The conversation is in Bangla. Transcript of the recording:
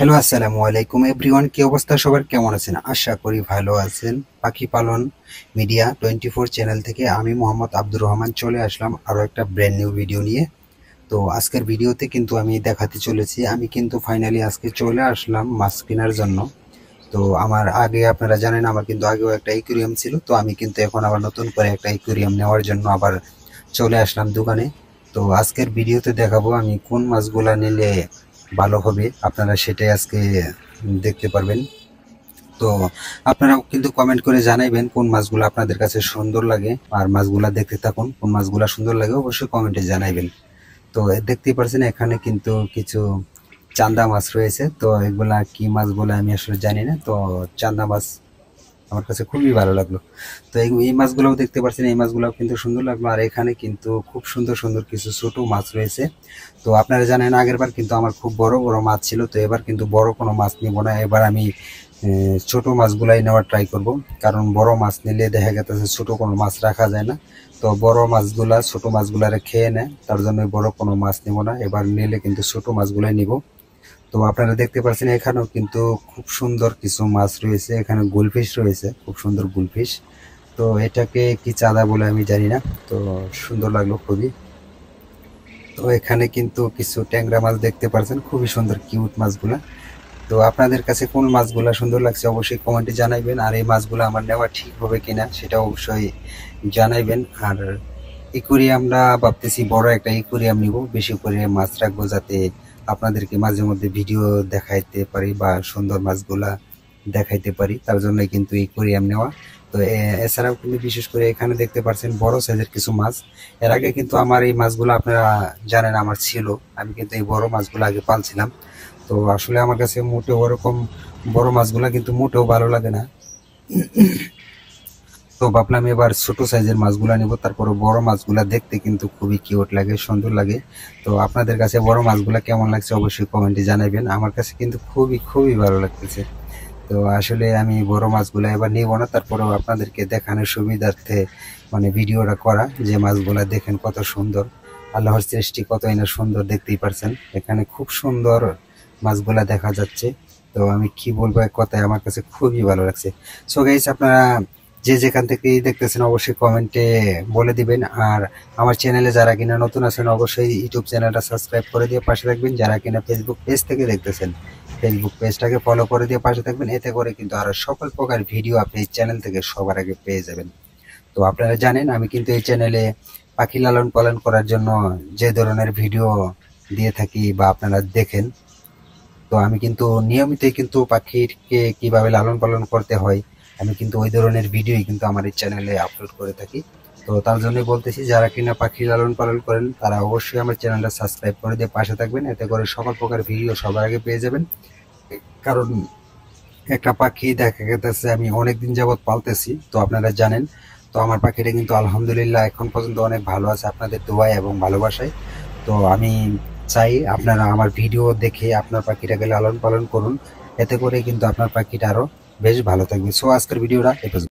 হ্যালো, আসসালামু আলাইকুম এভরিওয়ান। কি অবস্থা সবার, কেমন আছেন? আশা করি ভালো আছেন। পাখি পালন মিডিয়া 24 চ্যানেল থেকে আমি মোহাম্মদ আব্দুর রহমান চলে আসলাম আরও একটা ব্র্যান্ড নিউ ভিডিও নিয়ে। তো আজকের ভিডিওতে কিন্তু আমি দেখাতে চলেছি, আমি কিন্তু ফাইনালি আজকে চলে আসলাম মাছ কেনার জন্য। তো আমার আগে আপনারা জানেন, আমার কিন্তু আগেও একটা অ্যাকুয়ারিয়াম ছিল। তো আমি কিন্তু এখন আবার নতুন করে একটা অ্যাকুয়ারিয়াম নেওয়ার জন্য আবার চলে আসলাম দোকানে। তো আজকের ভিডিওতে দেখাবো আমি কোন মাছগুলা নিলে ভালো হবে, আপনারা সেটাই আজকে দেখতে পারবেন। তো আপনারাও কিন্তু কমেন্ট করে জানাইবেন কোন মাছগুলো আপনাদের কাছে সুন্দর লাগে, আর মাছগুলা দেখতে থাকুন। কোন মাছগুলা সুন্দর লাগে অবশ্যই কমেন্টে জানাইবেন। তো দেখতেই পারছেন এখানে কিন্তু কিছু চান্দা মাছ রয়েছে। তো এগুলা কি মাছ বলে আমি আসলে জানি না। তো চান্দা মাছ আমার কাছে খুবই ভালো লাগলো। তো এই মাছগুলোও দেখতে পাচ্ছেন, এই মাছগুলোও কিন্তু সুন্দর লাগলো। আর এখানে কিন্তু খুব সুন্দর সুন্দর কিছু ছোট মাছ রয়েছে। তো আপনারা জানেন আগের বার কিন্তু আমার খুব বড় বড় মাছ ছিল। তো এবার কিন্তু বড় কোনো মাছ নিব না, এবার আমি ছোট মাছগুলাই নেওয়ার ট্রাই করব। কারণ বড় মাছ নিলে দেখা গেছে ছোট কোনো মাছ রাখা যায় না। তো বড় মাছগুলা ছোট মাছগুলারে খেয়ে নেয়, তার জন্য বড় কোনো মাছ নিব না, এবার নিলে কিন্তু ছোট মাছগুলাই নিব। তো আপনারা দেখতে পাচ্ছেন এখানেও কিন্তু খুব সুন্দর কিছু মাছ রয়েছে। এখানে গোলফিশ রয়েছে, খুব সুন্দর গোলফিশ। তো এটাকে কি চাঁদা বলে আমি জানি না। তো সুন্দর লাগলো খুবই। তো এখানে কিন্তু কিছু ট্যাংরা মাছ দেখতে পাচ্ছেন, খুবই সুন্দর কিউট মাছগুলা। তো আপনাদের কাছে কোন মাছগুলা সুন্দর লাগছে অবশ্যই কমেন্টে জানাইবেন। আর এই মাছগুলো আমার নেওয়া ঠিক হবে কিনা সেটা অবশ্যই জানাইবেন। আর আমরা ভাবতেছি বড় একটা ইকুরিয়াম নিব, বেশি করে মাছ রাখবো, যাতে আপনাদেরকে মাঝে মধ্যে ভিডিও দেখাইতে পারি বা সুন্দর মাছগুলা দেখাইতে পারি, তার জন্য কিন্তু ইকুরিয়াম নেওয়া। তো এছাড়াও কিন্তু বিশেষ করে এখানে দেখতে পাচ্ছেন বড় সাইজের কিছু মাছ। এর আগে কিন্তু আমার এই মাছগুলো আপনারা জানেন আমার ছিল, আমি কিন্তু এই বড় মাছগুলো আগে পালছিলাম। তো আসলে আমার কাছে মোটেও ওরকম বড় মাছগুলা কিন্তু মোটেও ভালো লাগে না। তো ভাবলাম এবার ছোট সাইজের মাছগুলা নিব। তারপরে বড় মাছগুলা দেখতে কিন্তু খুবই কিউট লাগে, সুন্দর লাগে। তো আপনাদের কাছে বড় মাছগুলা কেমন লাগছে অবশ্যই কমেন্টে জানাবেন। আমার কাছে কিন্তু খুবই খুবই ভালো লাগতেছে। তো আসলে আমি বড় মাছগুলা এবার নিব না, তারপরেও আপনাদেরকে দেখানোর সুবিধার্থে মানে ভিডিওটা করা, যে মাছগুলা দেখেন কত সুন্দর। আল্লাহর সৃষ্টি কতই না সুন্দর, দেখতেই পারছেন এখানে খুব সুন্দর মাছগুলা দেখা যাচ্ছে। তো আমি কি বলবো, এক কথায় আমার কাছে খুবই ভালো লাগছে। সো গাইস, আপনারা যে যেখান থেকেই দেখতেছেন অবশ্যই কমেন্টে বলে দিবেন। আর আমার চ্যানেলে যারা কিনা নতুন আছেন অবশ্যই ইউটিউব চ্যানেলটা সাবস্ক্রাইব করে দিয়ে পাশে থাকবেন। যারা কিনা ফেসবুক পেজ থেকে দেখতেছেন ফেসবুক পেজটাকে ফলো করে দিয়ে পাশে থাকবেন। এতে করে কিন্তু আরো সকল প্রকার ভিডিও আপনি এই চ্যানেল থেকে সবার আগে পেয়ে যাবেন। তো আপনারা জানেন আমি কিন্তু এই চ্যানেলে পাখি লালন পালন করার জন্য যে ধরনের ভিডিও দিয়ে থাকি বা আপনারা দেখেন, তো আমি কিন্তু নিয়মিতই কিন্তু পাখিকে কিভাবে লালন পালন করতে হয় আমি কিন্তু ওই ধরনের ভিডিওই কিন্তু আমার এই চ্যানেলে আপলোড করে থাকি। তো তার জন্যই বলতেছি, যারা কিনা পাখি লালন পালন করেন তারা অবশ্যই আমার চ্যানেলটা সাবস্ক্রাইব করে দিয়ে পাশে থাকবেন। এতে করে সকল প্রকার ভিডিও সবার আগে পেয়ে যাবেন। কারণ একটা পাখি দেখা গেছে আমি অনেকদিন যাবৎ পালতেছি, তো আপনারা জানেন। তো আমার পাখিটা কিন্তু আলহামদুলিল্লাহ এখন পর্যন্ত অনেক ভালো আছে আপনাদের দোয়ায় এবং ভালোবাসায়। তো আমি চাই আপনারা আমার ভিডিও দেখে আপনার পাখিটাকে লালন পালন করুন, এতে করে কিন্তু আপনার পাখিটা আরো বেশ ভালো থাকবে। সো আজকের ভিডিওটা এ পর্যন্ত।